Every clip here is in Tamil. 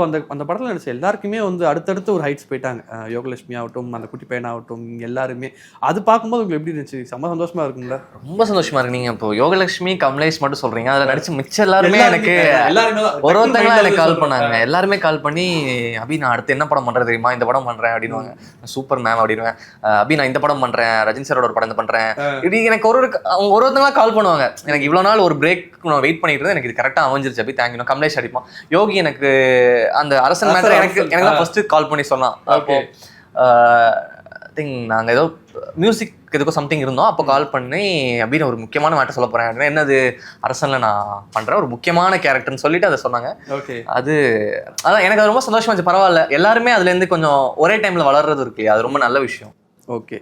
அந்த அந்த படத்தில் நடிச்ச எல்லாருக்குமே வந்து அடுத்தடுத்து ஒரு ஹைட்ஸ் போயிட்டாங்க. யோகலட்சுமி ஆகட்டும், அந்த குட்டி பையனாகட்டும், எல்லாருமே. அது பார்க்கும்போது உங்களுக்கு எப்படி இருந்துச்சு? செம்ம சந்தோஷமா இருக்குங்களா? ரொம்ப சந்தோஷமா இருக்கு. நீங்க இப்போ யோகலட்சுமி, கமலேஷ் மட்டும் சொல்றீங்க. அதுல நடிச்ச மிச்சம் எல்லாருமே எனக்கு ஒருத்தங்களா எனக்கு கால் பண்ணாங்க. எல்லாருமே கால் பண்ணி, அபி நான் அடுத்து என்ன படம் பண்றது தெரியுமா, இந்த படம் பண்றேன் அப்படின்னுவாங்க. Super ma'am அப்படின்னுவேன். அபி நான் இந்த படம் பண்றேன், ரஜினி சாரோட ஒரு படம் பண்றேன். இப்படி எனக்கு அவங்க ஒருத்தங்களா கால் பண்ணுவாங்க. எனக்கு இவ்வளவு நாள் ஒரு பிரேக் நான் வெயிட் பண்ணிட்டு இருந்தேன், எனக்கு இது கரெக்டா அமைஞ்சிருச்சு. அபி தேங்க்யூ. கமலேஷ் அடிப்பான். யோகி எனக்கு அந்த அரசன் மேட்டர் எனக்கு தான் ஃபர்ஸ்ட் கால் பண்ணி சொன்னான். அப்போ திங்க் நாங்கள் ஏதோ மியூசிக் எதுக்கோ சம்திங் இருந்தோம். அப்போ கால் பண்ணி அப்படின்னு ஒரு முக்கியமான மேட்டர் சொல்ல போறேன் அப்படின்னா, என்னது அரசன்ல நான் பண்றேன் ஒரு முக்கியமான கேரக்டர்னு சொல்லிட்டு அதை சொன்னாங்க. அது அதான் எனக்கு அது ரொம்ப சந்தோஷமா இருந்துச்சு. பரவாயில்ல, எல்லாருமே அதுல இருந்து கொஞ்சம் ஒரே டைம்ல வளர்றது இருக்கு இல்லையா, அது ரொம்ப நல்ல விஷயம். ஓகே.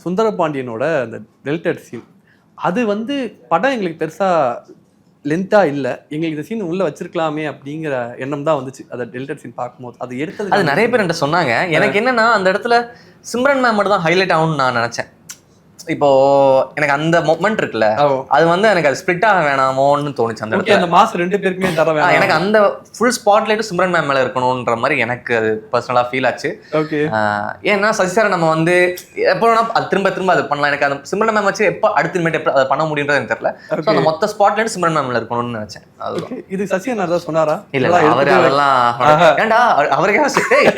சுந்தரபாண்டியனோட அந்த டெல்டட் சீன், அது வந்து படம் எங்களுக்கு பெருசா லென்த்தா இல்லை, எங்களுக்கு இந்த சீன் உள்ள வச்சிருக்கலாமே அப்படிங்கிற எண்ணம் தான் வந்துச்சு அதை டெல்டட் சீன் பார்க்கும்போது. அது எடுத்தது அது நிறைய பேர் என்கிட்ட சொன்னாங்க. எனக்கு என்னன்னா அந்த இடத்துல சிம்ரன் மேம் மட்டும் தான் ஹைலைட் ஆகும்னு நான் நினைச்சேன். இப்போ எனக்கு அந்த மொமெண்ட் இருக்குல்ல, அது வந்து எனக்கு அது ஸ்பிளிட் ஆக வேணாமோன்னு தோணுச்சு. அந்த இடத்துல அந்த மாஸ் ரெண்டு பேருக்குமே தர வேணாம், எனக்கு அந்த ஃபுல் ஸ்பாட்லைட் சிம்ரன் மேம் மேல இருக்கணும்ன்ற மாதிரி எனக்கு அது பர்சனலா ஃபீல் ஆச்சு. ஏன்னா சசி சார் நம்ம வந்து எப்போ வேணா அது திரும்ப திரும்ப அது பண்ணலாம். எனக்கு அந்த சிம்ரன் மேம் வச்சு எப்போ அடுத்து எப்போ அதை பண்ண முடியுன்றது எனக்கு தெரியல. அந்த மொத்த ஸ்பாட்லைட் சிம்ரன் மேம்ல இருக்கணும்னு நினைச்சேன். இது சசி என்ன சொன்னாரா? இல்ல அவரு அதெல்லாம் ஏன்டா அவருக்கே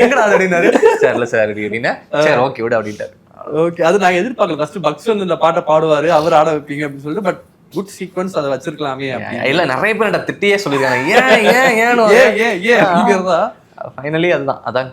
எங்கடா அப்படின்னாரு. சரில சார் அப்படின்னு, சரி ஓகே விடு அப்படின்ட்டாரு. ஓகே, அது நான் எதிர்பார்க்கல. ஃபர்ஸ்ட் பக்ஸ் வந்து இந்த பாட்டை பாடுவாரு, அவர் ஆட வைப்பீங்க அப்படின்னு சொல்லிட்டு. பட் குட் சீக்வன்ஸ், அதை வச்சிருக்கலாமே. இல்ல நிறைய பேர் திட்டியே சொல்லிருக்காங்க, ஏன் ஏன் ஏன் ஏன் அப்படிங்கிறதா. ஃபைனலி அதுதான்